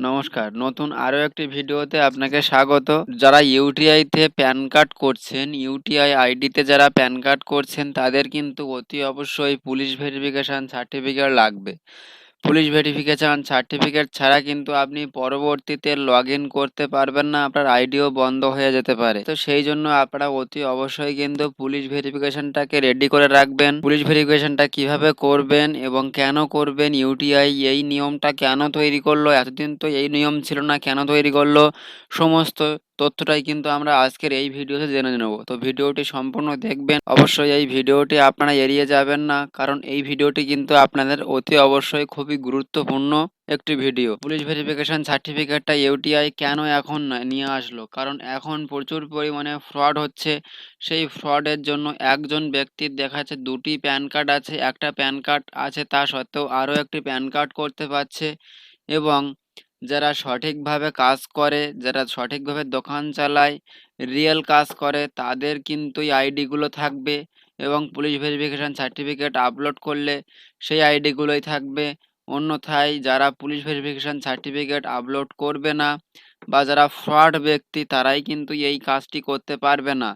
নমস্কার। নতুন আরো একটি ভিডিওতে আপনাকে স্বাগত। যারা ইউটিআই তে প্যান কার্ড করছেন, ইউটিআই আইডিতে যারা প্যান কার্ড করছেন তাদের কিন্তু অতি অবশ্যই পুলিশ ভেরিফিকেশন সার্টিফিকেট লাগবে। পুলিশ ভেরিফিকেশন সার্টিফিকেট ছাড়া কিন্তু আপনি পরবর্তীতে লগইন করতে পারবেন না, আপনার আইডিও বন্ধ হয়ে যেতে পারে। তো সেই জন্য আপনারা অতি অবশ্যই কিন্তু পুলিশ ভেরিফিকেশনটাকে রেডি করে রাখবেন। পুলিশ ভেরিফিকেশনটা কিভাবে করবেন এবং কেন করবেন, ইউটিআই এই নিয়মটা কেন তৈরি করলো, এতদিন তো এই নিয়ম ছিল না, কেন তৈরি করলো, সমস্ত তথ্যটাই কিন্তু আমরা আজকের এই ভিডিওতে জেনে নেব। তো ভিডিওটি সম্পূর্ণ দেখবেন। অবশ্যই এই ভিডিওটি আপনারা এড়িয়ে যাবেন না, কারণ এই ভিডিওটি কিন্তু আপনাদের অতি অবশ্যই খুবই গুরুত্বপূর্ণ একটি ভিডিও। পুলিশ ভেরিফিকেশন সার্টিফিকেটটা ইউটিআই কেন এখন নিয়ে আসলো, কারণ এখন প্রচুর পরিমাণে ফ্রড হচ্ছে। সেই ফ্রডের জন্য একজন ব্যক্তির দেখাচ্ছে দুটি প্যান কার্ড আছে, একটা প্যান কার্ড আছে তা সত্ত্বেও আরও একটি প্যান কার্ড করতে পারছে। এবং যারা সঠিকভাবে কাজ করে, যারা সঠিকভাবে দোকান চালায়, রিয়েল কাজ করে, তাদের কিন্তু এই আইডিগুলো থাকবে এবং পুলিশ ভেরিফিকেশন সার্টিফিকেট আপলোড করলে সেই আইডিগুলোই থাকবে। অন্যথায় যারা পুলিশ ভেরিফিকেশন সার্টিফিকেট আপলোড করবে না বা যারা ফ্রড ব্যক্তি, তারাই কিন্তু এই কাজটি করতে পারবে না।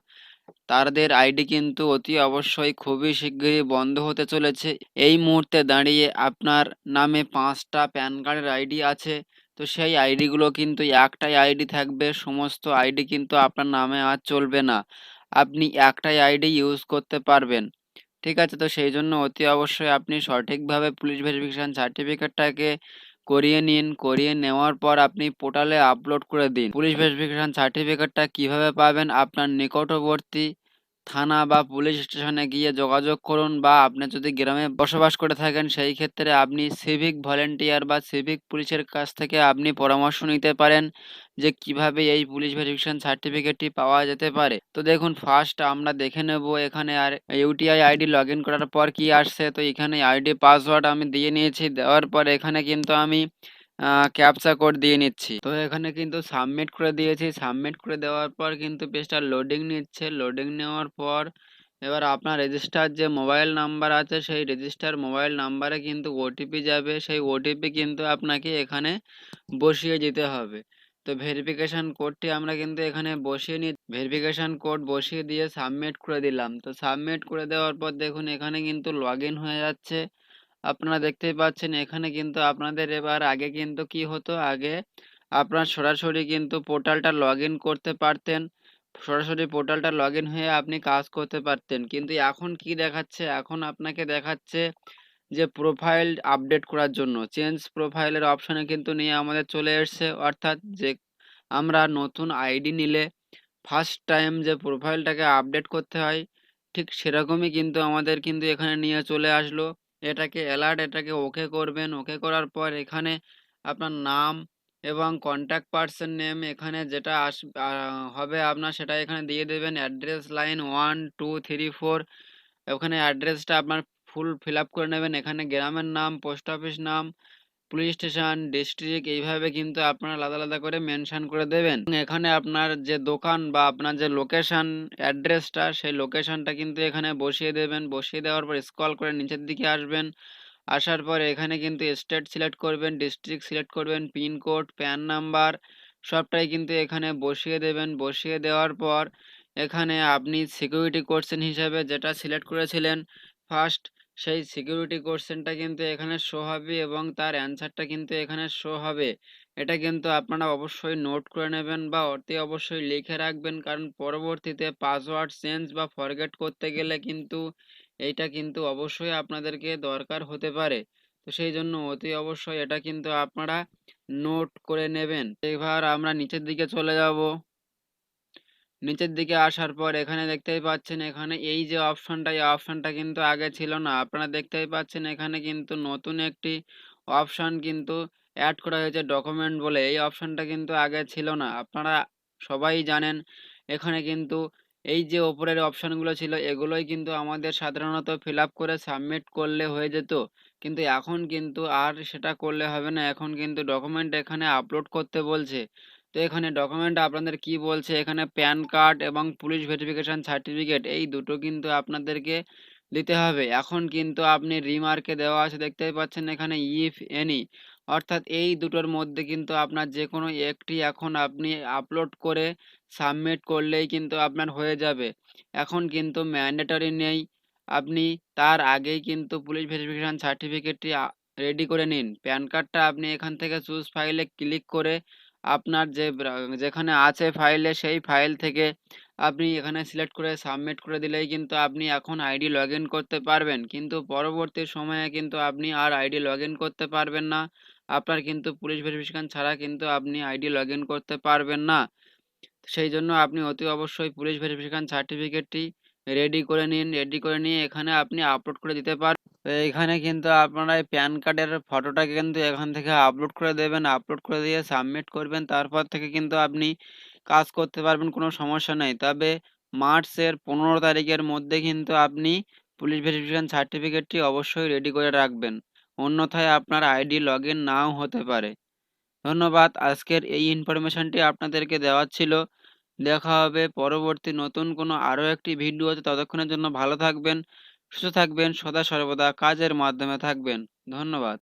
তাদের আইডি কিন্তু অতি অবশ্যই খুবই শিগগিরই বন্ধ হতে চলেছে। এই মুহূর্তে দাঁড়িয়ে আপনার নামে ৫টা প্যান কার্ডের আইডি আছে। তো সেই আইডিগুলো কিন্তু একটাই আইডি থাকবে। সমস্ত আইডি কিন্তু আপনার নামে আর চলবে না। আপনি একটাই আইডি ইউজ করতে পারবেন। ঠিক আছে? তো সেই জন্য অতি অবশ্যই আপনি সঠিকভাবে পুলিশ ভেরিফিকেশন সার্টিফিকেটটাকে করিয়ে নিন। করিয়ে নেওয়ার পর আপনি পোর্টালে আপলোড করে দিন। পুলিশ ভেরিফিকেশন সার্টিফিকেটটা কিভাবে পাবেন? আপনার নিকটবর্তী থানা বা পুলিশ স্টেশনে গিয়ে যোগাযোগ করুন, বা আপনি যদি গ্রামে বসবাস করে থাকেন সেই ক্ষেত্রে আপনি সিভিক ভলেন্টিয়ার বা সিভিক পুলিশের কাছ থেকে আপনি পরামর্শ নিতে পারেন যে কিভাবে এই পুলিশ ভেরিফিকেশন সার্টিফিকেটটি পাওয়া যেতে পারে। তো দেখুন, ফার্স্ট আমরা দেখে নেব এখানে আর ইউটিআই আইডি লগইন করার পর কি আসছে। তো এখানে আইডি পাসওয়ার্ড আমি দিয়ে নিয়েছি। দেওয়ার পর এখানে কিন্তু আমি ক্যাপচা কোড দিয়ে নিচ্ছি। তো এখানে কিন্তু সাবমিট করে দিয়েছি। সাবমিট করে দেওয়ার পর কিন্তু পেজটা লোডিং নিচ্ছে। লোডিং নেওয়ার পর এবার আপনার রেজিস্টার যে মোবাইল নাম্বার আছে সেই রেজিস্টার মোবাইল নাম্বারে কিন্তু ওটিপি যাবে। সেই ওটিপি কিন্তু আপনাকে এখানে বসিয়ে দিতে হবে। তো ভেরিফিকেশন কোডটি আমরা কিন্তু এখানে বসিয়ে ভেরিফিকেশন কোড বসিয়ে দিয়ে সাবমিট করে দিলাম। তো সাবমিট করে দেওয়ার পর দেখুন এখানে কিন্তু লগইন হয়ে যাচ্ছে। আপনারা দেখতেই পাচ্ছেন এখানে কিন্তু আপনাদের এবার আগে কিন্তু কি হতো, আগে আপনার সরাসরি কিন্তু পোর্টালটা লগইন করতে পারতেন। সরাসরি পোর্টালটা লগইন হয়ে আপনি কাজ করতে পারতেন। কিন্তু এখন কি দেখাচ্ছে? এখন আপনাকে দেখাচ্ছে যে প্রোফাইল আপডেট করার জন্য চেঞ্জ প্রোফাইলের অপশনে কিন্তু নিয়ে আমাদের চলে এসছে। অর্থাৎ যে আমরা নতুন আইডি নিলে ফার্স্ট টাইম যে প্রোফাইলটাকে আপডেট করতে হয়, ঠিক সেরকমই কিন্তু আমাদের কিন্তু এখানে নিয়ে চলে আসলো। এটাকে অ্যালার্ট, এটাকে ওকে করবেন। ওকে করার পর এখানে আপনার নাম এবং কন্ট্যাক্ট পারসন নেম এখানে যেটা হবে আপনার সেটা এখানে দিয়ে দেবেন। অ্যাড্রেস লাইন 1, 2, 3, 4 ওখানে অ্যাড্রেসটা আপনার ফুল ফিল আপ করে নেবেন। এখানে গ্রামের নাম, পোস্ট অফিস নাম, পুলিশ স্টেশন, ডিস্ট্রিক্ট এইভাবে কিন্তু আপনারা আলাদা আলাদা করে মেনশন করে দেবেন। এখানে আপনার যে দোকান বা আপনার যে লোকেশন অ্যাড্রেসটা সেই লোকেশনটা কিন্তু এখানে বসিয়ে দেবেন। বসিয়ে দেওয়ার পর স্ক্রল করে নিচের দিকে আসবেন। আসার পর এখানে কিন্তু স্টেট সিলেক্ট করবেন, ডিস্ট্রিক্ট সিলেক্ট করবেন, পিনকোড, প্যান নাম্বার সবটাই কিন্তু এখানে বসিয়ে দেবেন। বসিয়ে দেওয়ার পর এখানে আপনি সিকিউরিটি কোশ্চেন হিসাবে যেটা সিলেক্ট করেছিলেন ফার্স্ট, সেই সিকিউরিটি কোশ্চেনটা কিন্তু এখানে শো হবে এবং তার অ্যান্সারটা কিন্তু এখানে শো হবে। এটা কিন্তু আপনারা অবশ্যই নোট করে নেবেন বা অতি অবশ্যই লিখে রাখবেন, কারণ পরবর্তীতে পাসওয়ার্ড চেঞ্জ বা ফরগেট করতে গেলে কিন্তু এইটা কিন্তু অবশ্যই আপনাদেরকে দরকার হতে পারে। তো সেই জন্য অতি অবশ্যই এটা কিন্তু আপনারা নোট করে নেবেন। এবার আমরা নিচের দিকে চলে যাব। নিচের দিকে আসার পর এখানে দেখতেই পাচ্ছেন এখানে এই যে অপশনটা, এই অপশনটা কিন্তু আগে ছিল না। আপনারা দেখতেই পাচ্ছেন এখানে কিন্তু নতুন একটি অপশন কিন্তু অ্যাড করা হয়েছে, ডকুমেন্ট বলে। এই অপশনটা কিন্তু আগে ছিল না। আপনারা সবাই জানেন এখানে কিন্তু এই যে ওপরের অপশনগুলো ছিল এগুলোই কিন্তু আমাদের সাধারণত ফিল আপ করে সাবমিট করলে হয়ে যেত। কিন্তু এখন কিন্তু আর সেটা করলে হবে না। এখন কিন্তু ডকুমেন্ট এখানে আপলোড করতে বলছে। তো এখানে ডকুমেন্ট আপনাদের কি বলছে, এখানে প্যান কার্ড এবং পুলিশ ভেরিফিকেশন সার্টিফিকেট এই দুটো কিন্তু আপনাদেরকে দিতে হবে। এখন কিন্তু আপনি রিমার্কে দেওয়া আছে দেখতেই পাচ্ছেন এখানে ইফ এনি, অর্থাৎ এই দুটোর মধ্যে কিন্তু আপনার যেকোনো একটি এখন আপনি আপলোড করে সাবমিট করলেই কিন্তু আপনার হয়ে যাবে। এখন কিন্তু ম্যান্ডেটরি নেই। আপনি তার আগেই কিন্তু পুলিশ ভেরিফিকেশন সার্টিফিকেটটি রেডি করে নিন। প্যান কার্ডটা আপনি এখান থেকে চুজ ফাইলে ক্লিক করে আপনার যেখানে আছে ফাইলে সেই ফাইল থেকে আপনি এখানে সিলেক্ট করে সাবমিট করে দিলেই কিন্তু আপনি এখন আইডি লগইন করতে পারবেন। কিন্তু পরবর্তী সময়ে কিন্তু আপনি আর আইডি লগইন করতে পারবেন না। আপনার কিন্তু পুলিশ ভেরিফিকেশন ছাড়া কিন্তু আপনি আইডি লগইন করতে পারবেন না। সেই জন্য আপনি অতি অবশ্যই পুলিশ ভেরিফিকেশন সার্টিফিকেটটি রেডি করে নিন। রেডি করে নিয়ে এখানে আপনি আপলোড করে দিতে তো এইখানে কিন্তু আপনারা এই প্যান কার্ডের ফটোটাকে কিন্তু এখান থেকে আপলোড করে দেবেন। আপলোড করে দিয়ে সাবমিট করবেন। তারপর থেকে কিন্তু আপনি কাজ করতে পারবেন, কোনো সমস্যা নেই। তবে মার্চের 15 তারিখের মধ্যে কিন্তু আপনি পুলিশ ভেরিফিকেশন সার্টিফিকেটটি অবশ্যই রেডি করে রাখবেন। অন্যথায় আপনার আইডি লগইন নাও হতে পারে। ধন্যবাদ। আজকের এই ইনফরমেশনটি আপনাদেরকে দেওয়ার ছিল। দেখা হবে পরবর্তী নতুন কোনো আরও একটি ভিডিওতে। ততক্ষণের জন্য ভালো থাকবেন, সুস্থ থাকবেন, সদা সর্বদা কাজের মাধ্যমে থাকবেন। ধন্যবাদ।